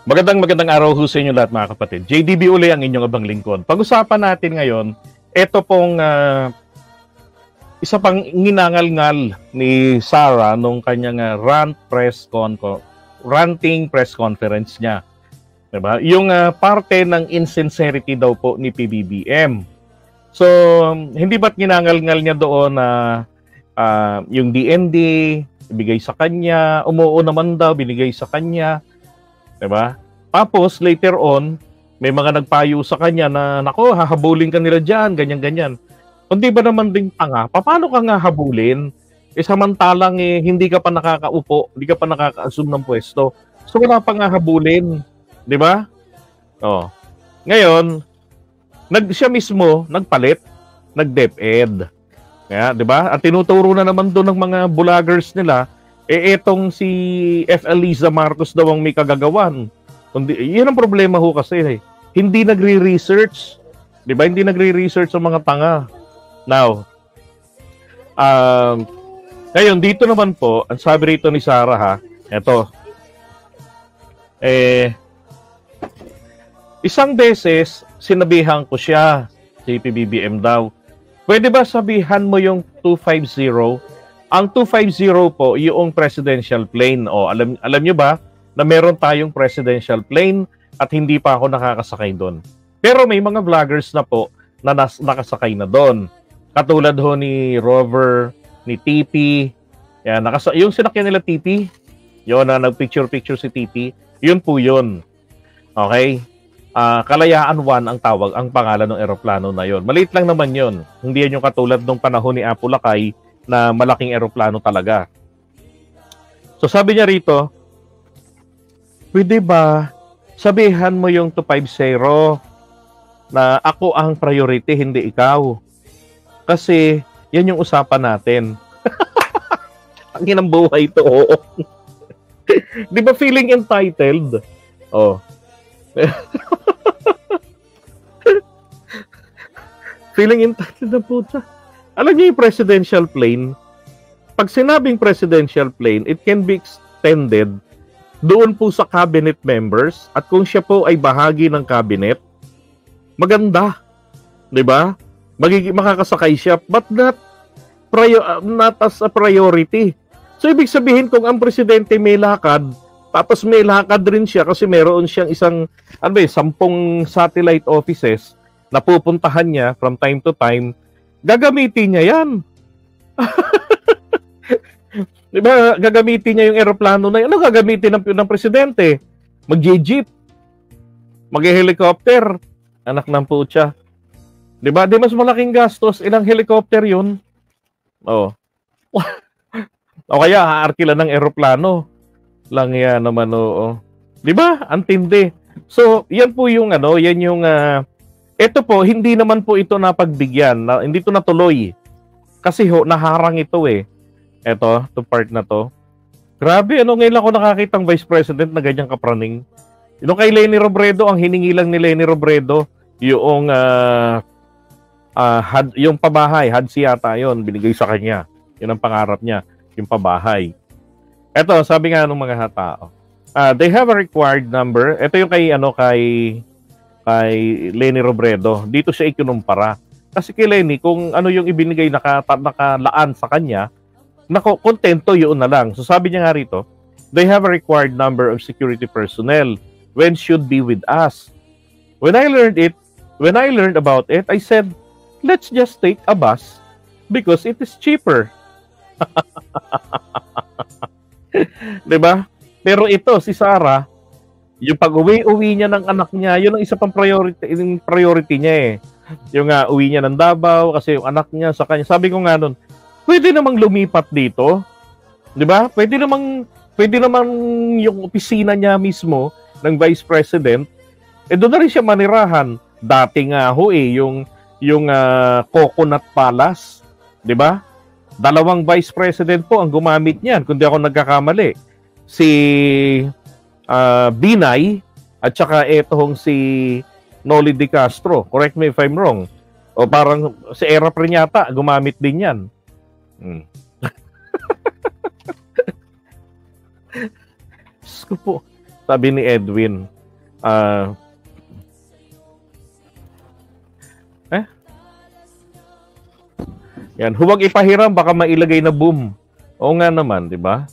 Magandang araw ho sa inyo lahat mga kapatid. JDB uli ang inyong abang lingkod. Pag-usapan natin ngayon, ito pong isa pang nginangal-ngal ni Sara nung kanyang ranting press conference niya. Diba? Yung parte ng insincerity daw po ni PBBM. So, hindi ba't ginangal-ngal niya doon na yung DND, ibigay sa kanya, umuo naman daw, binigay sa kanya. Diba? Tapos, later on, may mga nagpayo sa kanya na, nako, hahabulin ka nila dyan, ganyan-ganyan. Kung di ba naman ding tanga, paano ka nga habulin? Samantalang hindi ka pa nakakaupo, hindi ka pa nakaka-assume ng pwesto. So, wala pa nga habulin. Di ba? Oh. Ngayon, siya mismo, nagpalit, nag-DepEd. Kaya, di ba? At tinuturo na naman doon ng mga vloggers nila, etong si F. Eliza Marcos daw ang may kagagawan. Yun ang problema ho kasi. Hindi nagre-research. Di ba? Hindi nagre-research ang mga tanga. Now, ngayon, dito naman po, ang sabi rito ni Sara ha, eto, isang beses, sinabihan ko siya, si PBBM daw, pwede ba sabihan mo yung 250? Ang 250 po, yung presidential plane. O, alam nyo ba na meron tayong presidential plane at hindi pa ako nakakasakay doon. Pero may mga vloggers na po na nakasakay na doon. Katulad ho ni Rover, ni TP. Yan, yung sinakyan nila TP, yun na nag-picture-picture si TP, yun po yun. Okay? Kalayaan 1 ang tawag, ang pangalan ng eroplano na yun. Maliit lang naman yun. Hindi yan yung katulad nung panahon ni Apo Lakay na malaking eroplano talaga. So sabi niya rito, pwede ba sabihan mo yung 250 na ako ang priority, hindi ikaw? Kasi yan yung usapan natin. Ang ginang buhay ito, oo. Di ba feeling entitled? Oh. Feeling entitled na puta. Alam niyo yung presidential plane, pag sinabing presidential plane, it can be extended doon po sa cabinet members at kung siya po ay bahagi ng cabinet, maganda. 'Di ba? Makakasakay siya but not as a priority. So ibig sabihin kung ang presidente may lakad, tapos may lakad rin siya kasi meron siyang isang 10 satellite offices na pupuntahan niya from time to time, gagamitin niya yan. Di ba? Gagamitin niya yung eroplano na yan. Ano gagamitin ng presidente? Mag-jeep. Mag-helicopter. Anak ng putya. Di ba? Di mas malaking gastos. Ilang helicopter yun? Oh. O kaya, haarkila ng eroplano. Lang yan naman, oo. Di ba? Antindi. So, yan po yung yan yung ito po, hindi naman po ito napagbigyan. Hindi ito natuloy. Kasi naharang ito eh. Ito part na to. Grabe, ngayon ako nakakitang vice president na ganyang kapraning. Yung kay Leni Robredo, ang hiningi lang ni Leni Robredo, yung yung pabahay, HUD yata yun, binigay sa kanya. Yun ang pangarap niya, yung pabahay. Ito, sabi nga ng mga tao, they have a required number. Ito yung kay Leni Robredo. Dito siya ikinumpara. Kasi kay Leni, kung ano yung ibinigay nakalaan sa kanya, kontento yun na lang. So sabi niya nga rito, they have a required number of security personnel when should be with us. When I learned about it, I said, let's just take a bus because it is cheaper. Diba? Pero ito, si Sara, yung pag-uwi niya ng anak niya, yun ang isa pang priority niya eh. Yung uwi niya ng Davao kasi yung anak niya sa kanya. Sabi ko nga nun, pwede namang lumipat dito. 'Di ba? Pwede namang yung opisina niya mismo ng Vice President, doon na rin siya manirahan. Dati nga yung Coconut Palace, 'di ba? 2 Vice President po ang gumamit niyan, kung di ako nagkakamali. Si Binay at saka etong si Noli De Castro. Correct me if I'm wrong. O parang si Era Prinyata gumamit din yan. Ko po, sabi ni Edwin. Ah, eh? Yan, huwag ipahiram, baka mailagay na boom. Oo nga naman, di ba?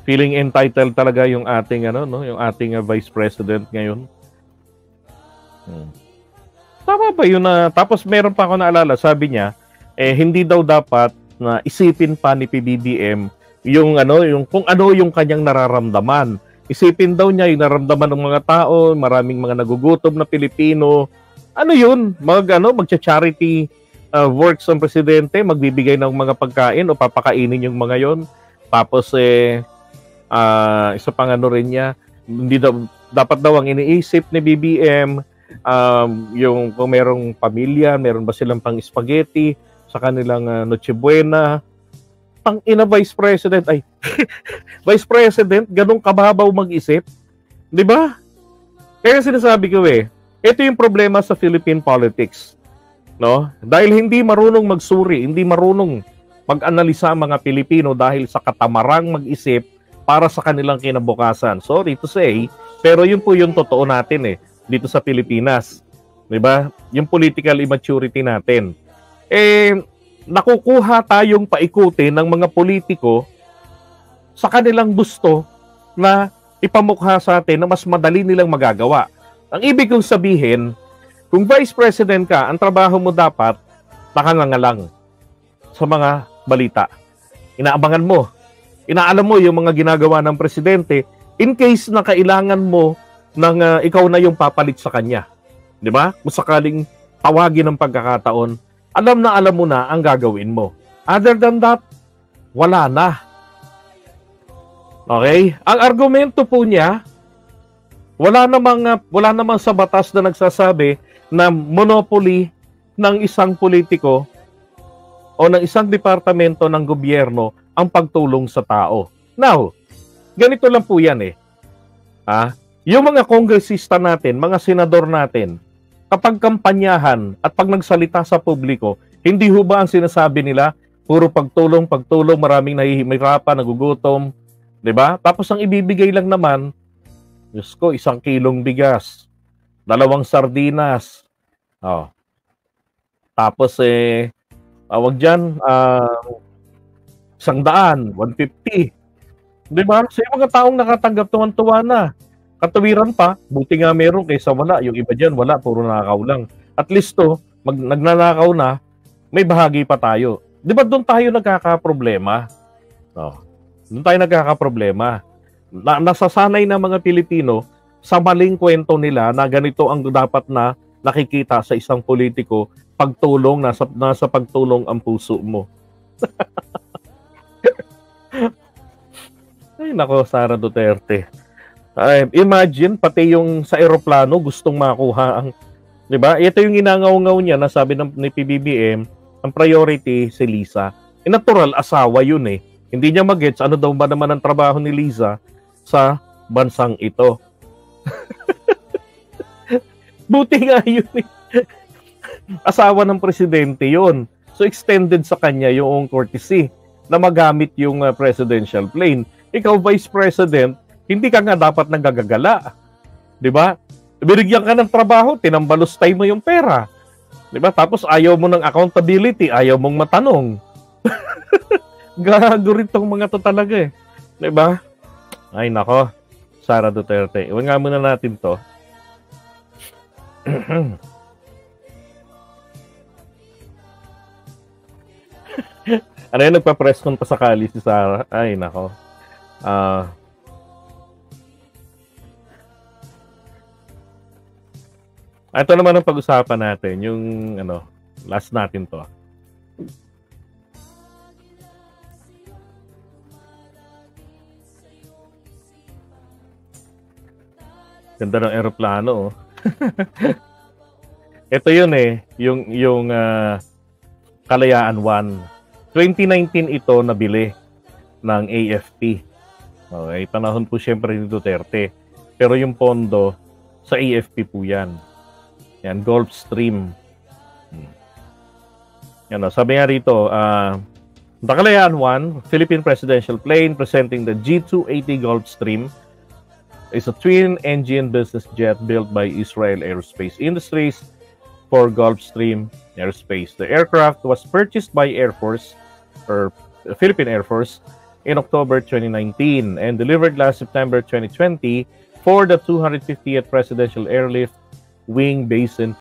Feeling entitled talaga yung ating yung ating Vice President ngayon. Tama ba yun na tapos meron pa ako naalala, sabi niya hindi daw dapat na isipin pa ni PBBM yung kung ano yung kanyang nararamdaman. Isipin daw niya yung nararamdaman ng mga tao, maraming mga nagugutom na Pilipino. Ano yun? Magcha-charity works ang presidente, magbibigay ng mga pagkain o papakainin yung mga yon. Tapos isa pang rin niya, hindi dapat daw ang iniisip ni BBM yung kung merong pamilya, meron ba silang pang spaghetti sa kanilang Noche Buena. Pang Vice President ay Vice President, ganung kababaw mag-isip, 'di ba? Kaya sinasabi ko ito yung problema sa Philippine politics, no? Dahil hindi marunong magsuri, hindi marunong mag-analisa ang mga Pilipino dahil sa katamarang mag-isip para sa kanilang kinabukasan. Sorry to say, pero yun po yung totoo natin dito sa Pilipinas. 'Di ba? Yung political immaturity natin. Nakukuha tayong paikutin ng mga politiko sa kanilang gusto na ipamukha sa atin na mas madali nilang magagawa. Ang ibig kong sabihin, kung Vice President ka, ang trabaho mo dapat nakangangalang sa mga balita. Inaabangan mo. Inaalam mo yung mga ginagawa ng presidente in case na kailangan mo ng ikaw na yung papalit sa kanya. 'Di ba? Kung sakaling tawagin ng pagkakataon, alam mo na ang gagawin mo. Other than that, wala na. Okay? Ang argumento po niya, wala namang sa batas na nagsasabi na monopoly ng isang politiko o ng isang departamento ng gobyerno ang pagtulong sa tao. Now, ganito lang po yan yung mga kongresista natin, mga senador natin, kapag kampanyahan at pag nagsalita sa publiko, hindi ho ba ang sinasabi nila, puro pagtulong, maraming nahihirapan, nagugutom, 'di ba? Tapos ang ibibigay lang naman, Diyos ko, 1 kilong bigas, 2 sardinas. Tapos wag diyan 100, 150. 'Di ba? Sa mga taong nakatanggap, tuwan-tuwa na. Katuwiran pa, buti nga meron kaysa wala. Yung iba diyan wala, puro nakaw lang. At least nagnanakaw na, may bahagi pa tayo. 'Di ba doon tayo nagkakaproblema? Doon tayo nagkakaproblema. Nasasanay na mga Pilipino sa maling kwento nila na ganito ang dapat na nakikita sa isang politiko, pagtulong, nasa pagtulong ang puso mo. Ay nako, Sara Duterte. Imagine, pati yung sa eroplano gustong makuha ang, 'di ba? Ito yung inangaw-ngaw niya na sabi ni PBBM, ang priority si Liza. Natural, asawa yun Hindi niya magets ano daw ba naman ang trabaho ni Liza sa bansang ito. Buti nga yun Asawa ng presidente yun. So extended sa kanya yung courtesy na magamit yung presidential plane. Ikaw, Vice President, hindi ka nga dapat nagagagala. 'Di ba? Binigyan ka ng trabaho, tinambalustay mo yung pera. 'Di ba? Tapos ayaw mo ng accountability, ayaw mong matanong. Gago rin tong mga to talaga 'Di ba? Ay nako, Sara Duterte. Iwan nga muna natin to. Ano yun, nagpa-press con pa sakali si Sara. Ay nako. Ito naman ang pag-usapan natin, yung last natin to. Ganda ng eroplano. Ito yun yung Kalayaan 1. 2019 ito nabili ng AFP. Okay, panahon po siyempre ni Duterte. Pero yung pondo sa AFP po yan. Yan, Gulfstream. Yan, sabi nga rito, The Kalayaan 1, Philippine presidential plane presenting the G280 Gulfstream, is a twin-engine business jet built by Israel Aerospace Industries for Gulfstream Aerospace. The aircraft was purchased by Philippine Air Force in October 2019 and delivered last September 2020 for the 250th Presidential Airlift Wing Basin